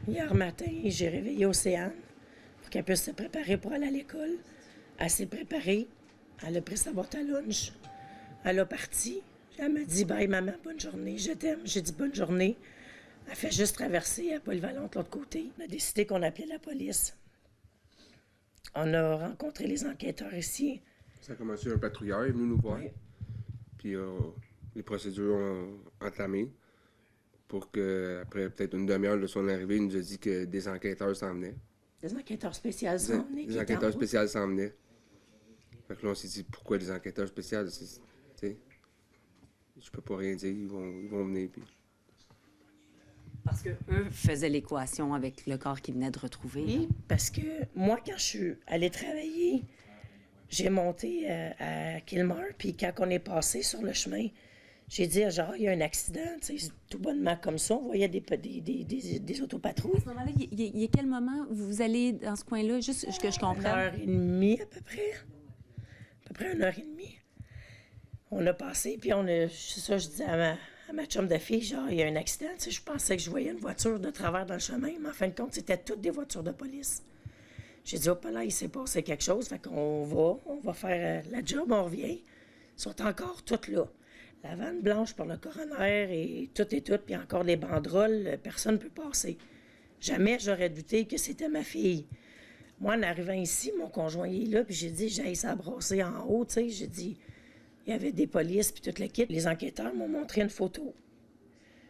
Hier matin, j'ai réveillé Océane pour qu'elle puisse se préparer pour aller à l'école. Elle s'est préparée. Elle a pris sa boîte à lunch. Elle a parti. Elle m'a dit « Bye, maman, bonne journée. Je t'aime. » J'ai dit « Bonne journée. » Elle fait juste traverser à Polyvalente de l'autre côté. On a décidé qu'on appelait la police. On a rencontré les enquêteurs ici. Ça a commencé, un patrouilleur est venu nous voir. Oui. Puis les procédures ont entamé pour que, après peut-être une demi-heure de son arrivée, il nous a dit que des enquêteurs s'en venaient. Les enquêteurs spéciaux s'en venaient. Des enquêteurs spéciaux s'en venaient. Fait que là, on s'est dit, pourquoi les enquêteurs spéciaux? Tu sais, je peux pas rien dire, ils vont venir. Puis... Parce qu'eux faisaient l'équation avec le corps qu'ils venaient de retrouver. Oui, parce que moi, quand je suis allée travailler, j'ai monté à Kilmar, puis quand on est passé sur le chemin, j'ai dit, genre, il y a un accident, tu sais, tout bonnement comme ça, on voyait des autopatrouilles. À ce moment-là, il y a quel moment vous allez dans ce coin-là, juste que je comprenne? 1h30 à peu près. À peu près 1h30. On a passé, puis c'est ça, je disais à ma chum de fille, genre, il y a un accident, tu sais, je pensais que je voyais une voiture de travers dans le chemin, mais en fin de compte, c'était toutes des voitures de police. J'ai dit, hop là, il s'est passé quelque chose, fait qu'on va faire la job, on revient. Ils sont encore toutes là. La vanne blanche pour le coroner et tout, puis encore les banderoles, personne ne peut passer. Jamais j'aurais douté que c'était ma fille. Moi, en arrivant ici, mon conjoint est là, puis j'ai dit, j'aille s'abrasser en haut, tu sais, j'ai dit, il y avait des polices, puis toute l'équipe. Les enquêteurs m'ont montré une photo.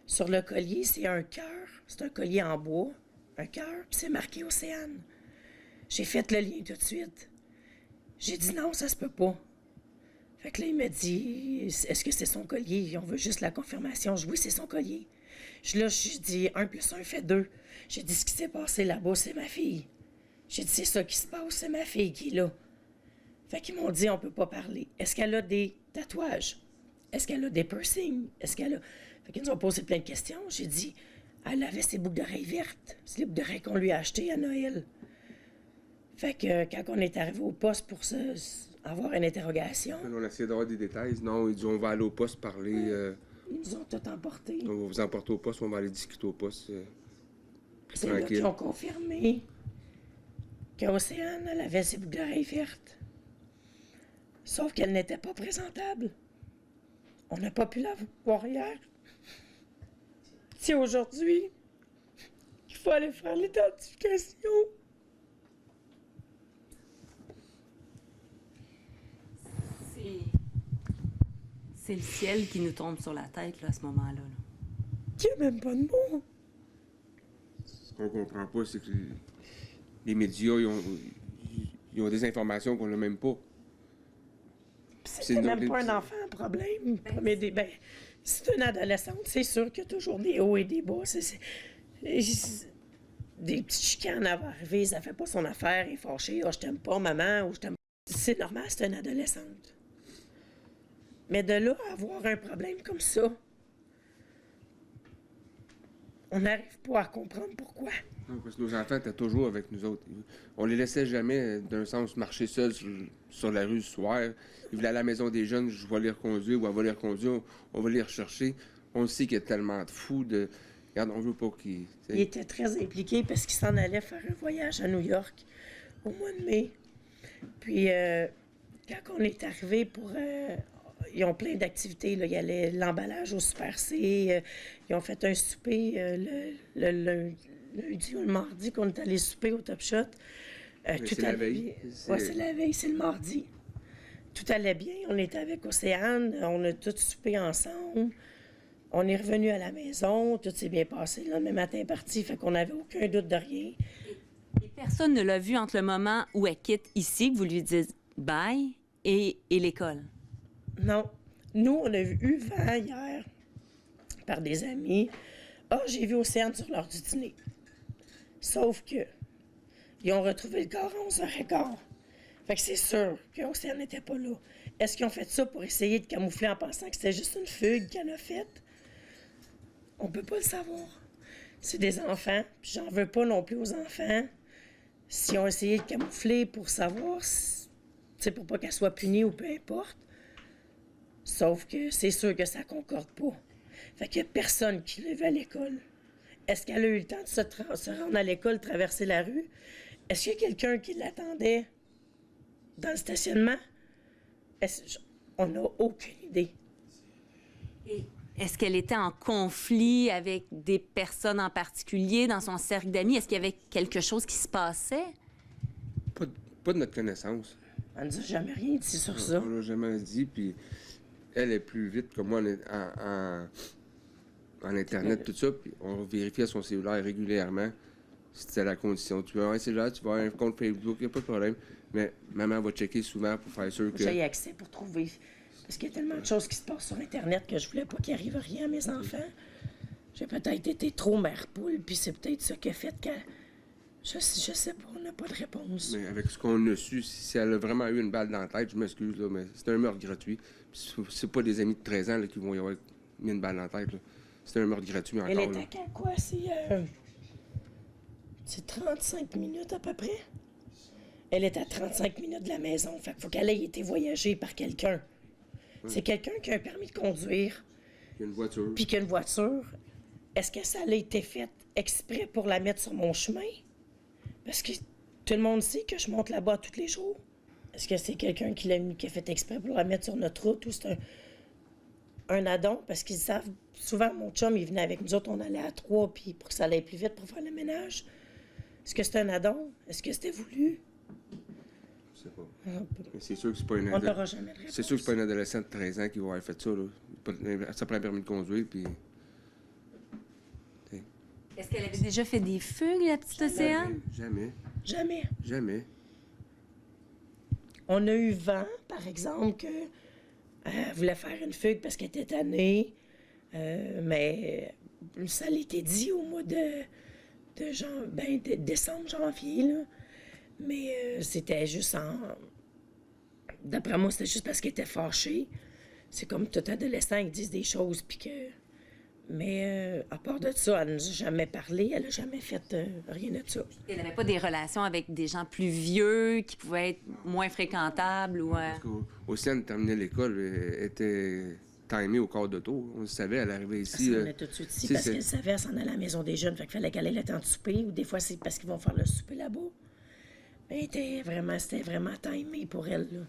Sur le collier, c'est un cœur, c'est un collier en bois, un cœur, puis c'est marqué Océane. J'ai fait le lien tout de suite. J'ai dit non, ça se peut pas. Fait que là, il m'a dit, est-ce que c'est son collier? On veut juste la confirmation. Je dis, oui, c'est son collier. J'ai dit, 1 + 1 fait 2. J'ai dit, ce qui s'est passé là-bas, c'est ma fille. J'ai dit, c'est ça qui se passe, c'est ma fille qui est là. Fait qu'ils m'ont dit, on peut pas parler. Est-ce qu'elle a des tatouages? Est-ce qu'elle a des piercings? Est-ce qu'elle a... Fait qu'ils nous ont posé plein de questions. J'ai dit, elle avait ses boucles d'oreilles vertes. C'est les boucles d'oreilles qu'on lui a achetées à Noël. Fait que quand on est arrivé au poste pour avoir une interrogation... On a essayé d'avoir des détails. Non, ils disent, on va aller au poste parler. Ils nous ont tout emporté. On va vous emporter au poste, on va aller discuter au poste. C'est là qu'ils ont confirmé qu'Océane, elle avait ses boucles d'oreilles vertes. Sauf qu'elle n'était pas présentable. On n'a pas pu la voir hier. C'est aujourd'hui qu'il faut aller faire l'identification. C'est le ciel qui nous tombe sur la tête là, à ce moment-là. Il n'y a même pas de mots. Ce qu'on comprend pas, c'est que les médias, ils ont des informations qu'on n'a même pas. C'est même pas un enfant, problème. C'est une adolescente, c'est sûr qu'il y a toujours des hauts et des bas. Des petites chicanes vont arriver, ça fait pas son affaire, elle est fâchée. « Ah, je t'aime pas, maman » ou « je t'aime pas ». C'est normal, c'est une adolescente. Mais de là à avoir un problème comme ça, on n'arrive pas à comprendre pourquoi. Non, parce que nos enfants étaient toujours avec nous autres. On les laissait jamais, d'un sens, marcher seuls sur la rue ce soir. Ils voulaient aller à la maison des jeunes, je vais les reconduire, ou elle va les reconduire, on va les rechercher. On sait qu'il y a tellement de fous de... Regarde, on veut pas qu'ils... Il était très impliqué parce qu'il s'en allait faire un voyage à New York au mois de mai. Puis, quand on est arrivé pour... ils ont plein d'activités, là. Il y a l'emballage au Super C. Ils ont fait un souper le lundi ou le mardi qu'on est allé souper au Top Shot. C'est la veille. Oui, c'est la veille, c'est le mardi. Tout allait bien. On était avec Océane. On a tous soupé ensemble. On est revenu à la maison. Tout s'est bien passé. Le lendemain matin, parti. Fait qu'on n'avait aucun doute de rien. Et personne ne l'a vu entre le moment où elle quitte ici, que vous lui dites bye, et l'école? Non. Nous, on a eu vent hier par des amis. Ah, j'ai vu Océane sur l'heure du dîner. Sauf que ils ont retrouvé le corps à 11h15. Fait que c'est sûr qu'Océane n'était pas là. Est-ce qu'ils ont fait ça pour essayer de camoufler en pensant que c'était juste une fugue qu'elle a faite? On peut pas le savoir. C'est des enfants, puis j'en veux pas non plus aux enfants. S'ils ont essayé de camoufler pour savoir, c'est pour pas qu'elle soit punie ou peu importe. Sauf que c'est sûr que ça concorde pas. Fait qu'il y a personne qui l'a vu à l'école. est-ce qu'elle a eu le temps de se rendre à l'école, traverser la rue? Est-ce qu'il y a quelqu'un qui l'attendait dans le stationnement? On n'a aucune idée. Et est-ce qu'elle était en conflit avec des personnes en particulier dans son cercle d'amis? Est-ce qu'il y avait quelque chose qui se passait? Pas de notre connaissance. On ne nous a jamais rien dit sur ça. On l'a jamais dit, puis elle est plus vite que moi en Internet, tout ça, puis on vérifiait son cellulaire régulièrement. C'était la condition. Tu veux un cellulaire, tu veux un compte Facebook, il n'y a pas de problème. Mais maman va checker souvent pour faire sûr que... J'ai accès pour trouver. Parce qu'il y a tellement de choses qui se passent sur Internet que je voulais pas qu'il arrive rien à mes enfants. J'ai peut-être été trop mère poule, puis c'est peut-être ça qui a fait que... Je sais pas, on n'a pas de réponse. Mais avec ce qu'on a su, si elle a vraiment eu une balle dans la tête, je m'excuse, là, mais c'est un meurtre gratuit. Puis c'est pas des amis de 13 ans là, qui vont y avoir mis une balle dans la tête. C'est un meurtre gratuit encore. Elle est là. à quoi? C'est 35 minutes à peu près? Elle est à 35 minutes de la maison. Fait qu'il faut qu'elle ait été voyagée par quelqu'un. Ouais. C'est quelqu'un qui a un permis de conduire. Il y a une voiture. Puis qui a une voiture. Est-ce que ça a été fait exprès pour la mettre sur mon chemin? Parce que tout le monde sait que je monte là-bas tous les jours. Est-ce que c'est quelqu'un qui a fait exprès pour la mettre sur notre route ou c'est un addon? Parce qu'ils savent, souvent, mon chum, il venait avec nous autres, on allait à 3, puis pour que ça aille plus vite pour faire le ménage. Est-ce que c'est un addon? Est-ce que c'était voulu? Je sais pas. Mais c'est sûr que c'est pas une on n'aura jamais de réponse. C'est sûr que c'est pas un adolescent de 13 ans qui va avoir fait ça, là. Ça prend un permis de conduire, puis... Est-ce qu'elle avait déjà fait des fugues, la petite Océane? Jamais. On a eu vent, par exemple, qu'elle voulait faire une fugue parce qu'elle était tannée. Mais ça l'était dit au mois de décembre, janvier, là. Mais c'était juste d'après moi, c'était juste parce qu'elle était fâchée. C'est comme tout adolescent, ils disent des choses, puis que... Mais à part de ça, elle ne nous a jamais parlé, elle n'a jamais fait rien de ça. Elle n'avait pas des relations avec des gens plus vieux qui pouvaient être moins fréquentables ou... Océane terminait l'école, elle était timée au quart d'auto. On le savait, elle arrivait ici. Elle s'en est tout de suite ici parce qu'elle savait, elle s'en allait à la maison des jeunes, fait qu'il fallait qu'elle ait le temps de souper, ou des fois c'est parce qu'ils vont faire le souper là-bas. Mais c'était vraiment timé pour elle, là.